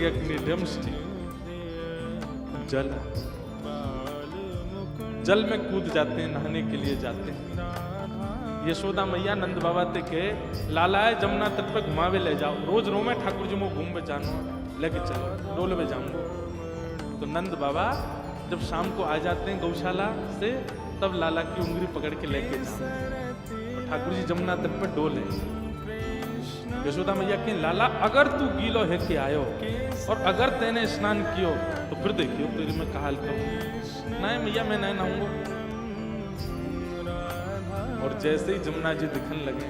स्नंग्यग्निडमष्टि जल, जल में कूद जाते हैं, नहाने के लिए जाते हैं। यशोदा मैया नंद बाबा ते के लालाए जमुना तट पे घुमावे ले जाओ, रोज रो में ठाकुर जी में घूम पे जानो, लेके चलो, डोल में जाऊंगा। तो नंद बाबा जब शाम को आ जाते हैं गौशाला से, तब लाला की उंगली पकड़ के लेके जाओ और ठाकुर जी जमुना तट पर डोले। यशोदा मैया के लाला अगर तू गीलो है के आयो और अगर तेने स्नान कियो तो फिर देखियो तेरी मैं काल करूं। नहीं मैया मैं नहीं नहाऊंगा। और जैसे ही जमुना जी दिखने लगे,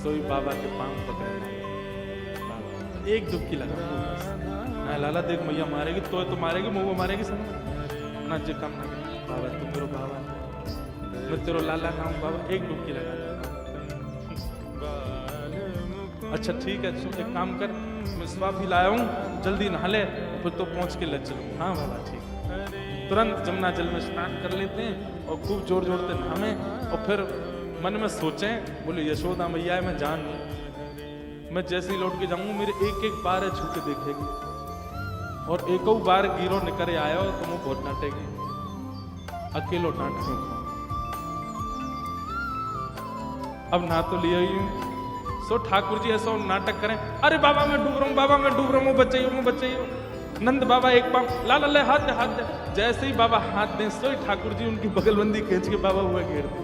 सोई बाबा के पांव पकड़े, एक डुबकी लगा ना, लाला देख मैया मारेगी तो मारेगी, मुँह मारेगी सब ना, जे कम ना बाबा तुम मेरे बाबा, मैं तेरो लाला ना हूँ बाबा, एक डुबकी लगा। अच्छा ठीक है, एक काम कर, मैं स्वाब भी लाया हूँ, जल्दी नहा ले, फिर तो पहुँच के ले चलूँ। हाँ बाबा ठीक। तुरंत जमुना जल में स्नान कर लेते हैं और खूब जोर जोर से नहावे और फिर मन में सोचें, बोले यशोदा मैया मैं जान नहीं, मैं जैसे ही लौट के जाऊंगा मेरे एक एक बार छू के देखेगी और एक बार गिरो निकल आया हो तो मुझे बहुत डांटेगी, अकेलो डांट क्यों खाऊं। अब ना तो लिया ही सो ठाकुर जी ऐसा नाटक करें, अरे बाबा मैं डूब रहा हूँ, बाबा मैं डूब रहा हूँ, बचाइए। नंद बाबा एक पांव लाला ले हाथ दे। जैसे ही बाबा हाथ दें, सो ठाकुर जी उनकी बगलबंदी खींच के बाबा हुआ घेर दे।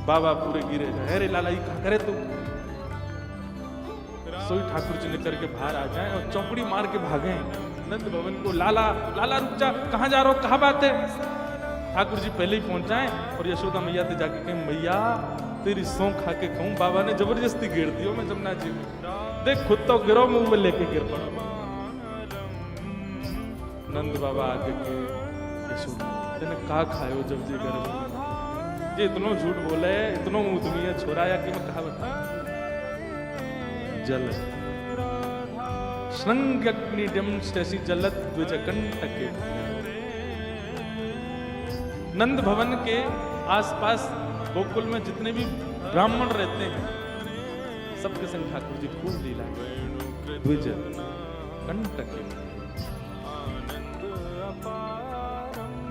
बाबा पूरे गिरे जाए, अरे लाला ये क्या करे तू। सोई ठाकुर जी निकल के बाहर आ जाए और चौकड़ी मार के भागे नंद भवन को, लाला लाला रुक जा, कहाँ जा रहा हो, कहाँ बात है। ठाकुर जी पहले ही पहुंच जाए और यशोदा मैया से जाके कहें, मैया तेरी सौं खा के कहूं, बाबा ने जबरदस्ती गिर दियो मैं जमुना जी में, देख खुद तो गिरो, मुंह में लेके गिर पड़ा। नंद बाबा आगे के, यशोदा तेने का खायो जब जी घर में, ये इतनो झूठ बोले, इतनो उद्मी छोरा या कि मैं कहा बता। जल स्नंग्यग्निडम स्टेसी जलत द्विजकंटके। नंद भवन के आसपास गोकुल में जितने भी ब्राह्मण रहते हैं, सबके संग ठाकुर जी खूब लीला द्विज कंटके,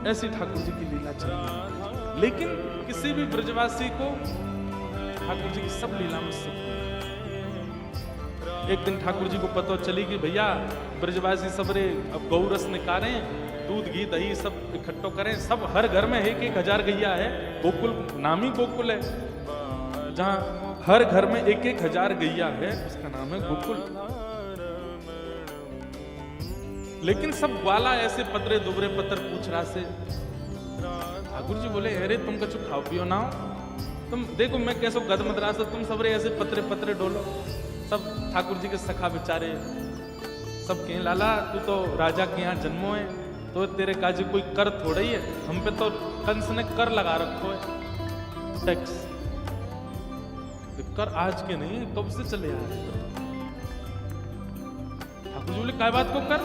ऐसी ठाकुर जी की लीला चलती। लेकिन किसी भी ब्रजवासी को ठाकुर जी की सब लीला में सुख। एक दिन ठाकुर जी को पता चली कि भैया ब्रजवासी सबरे अब गौरस निकालें, दूध घी दही सब इकट्ठो करें, सब हर घर में 1,000 गैया है। गोकुल नामी गोकुल है, जहां हर घर में 1,000 गैया है, उसका नाम है गोकुल। लेकिन सब ग्वाला ऐसे पतरे दुबरे पत्थर पूछ रहा से। ठाकुर जी बोले, अरे तुम कछु खाओ पियो ना हो, तुम देखो मैं कैसो गद मद्रास, तुम सबरे ऐसे पतरे पतरे डोलो। सब ठाकुर जी के सखा बेचारे सब कहें, लाला तू तो राजा के यहाँ जन्मो है, तो तेरे काजी कोई कर थोड़ा ही है, हम पे तो कंस ने कर लगा रखो है, टैक्स। कर आज के नहीं, कब से चले आ रहे। ठाकुर जी बोले, काय बात को कर।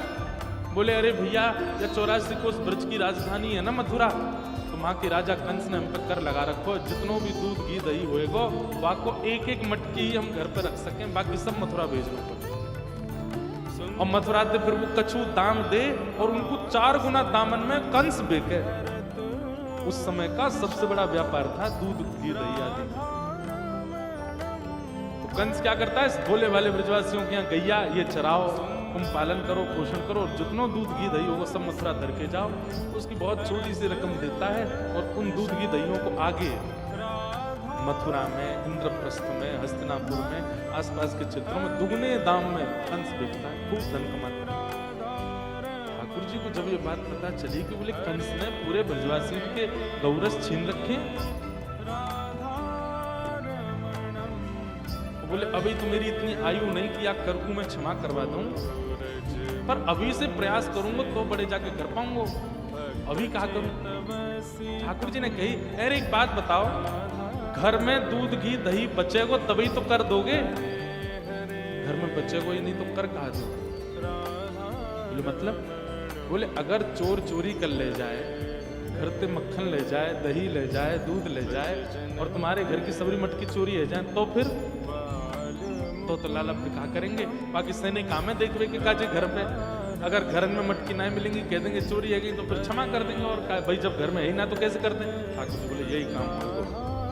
बोले, अरे भैया ये 84 कोस ब्रज की राजधानी है ना मथुरा, तो वहां के राजा कंस ने हम पे कर लगा रखो, जितनो भी दूध घी दही होएगो वाको एक एक मटकी ही हम घर पे रख सकें, बाकी सब मथुरा भेजना पड़े। और मथुरा से फिर वो कछु दाम दे और उनको 4 गुना दामन में कंस बेचे। उस समय का सबसे बड़ा व्यापार था दूध घी दही आदि। तो कंस क्या करता है, भोले वाले ब्रजवासियों के यहाँ गैया ये चराओ, तुम पालन करो, पोषण करो, और जितनो दूध घी दही होगा सब मथुरा धर के जाओ। उसकी बहुत छोटी सी रकम देता है और उन दूध घी दहियों को आगे मथुरा में, इंद्रप्रस्थ में, हस्तिनापुर में, आसपास के क्षेत्रों में दुगने दाम में कंस बेचता है, खूब धन कमाता है। ठाकुर जी को जब ये बात पता चली कि बोले कंस ने पूरे ब्रजवासियों के गौरस छीन रखे, बोले अभी तो मेरी इतनी आयु नहीं कि आप कर को मैं क्षमा करवा दूं, पर अभी से प्रयास करूंगा तो बड़े जाके कर पाऊंगा, अभी कहा करूं। ठाकुर जी ने कही, अरे एक बात बताओ, घर में दूध घी दही बचेगो तभी तो कर दोगे, घर में बचेगो ही नहीं तो कर कहा दोगे। बोले मतलब? बोले अगर चोर चोरी कर ले जाए, घर से मक्खन ले जाए, दही ले जाए, दूध ले जाए और तुम्हारे घर की सबरी मटकी चोरी है जाए, तो फिर तो लाला फिर कहा करेंगे। बाकी सैनिक काम है देखवे के काजे घर पे, अगर घर में मटकी ना मिलेंगी कह देंगे चोरी है गई तो फिर क्षमा कर देंगे, और भाई जब घर में है ही ना तो कैसे करते हैं। ठाकुर जी बोले यही काम होगा।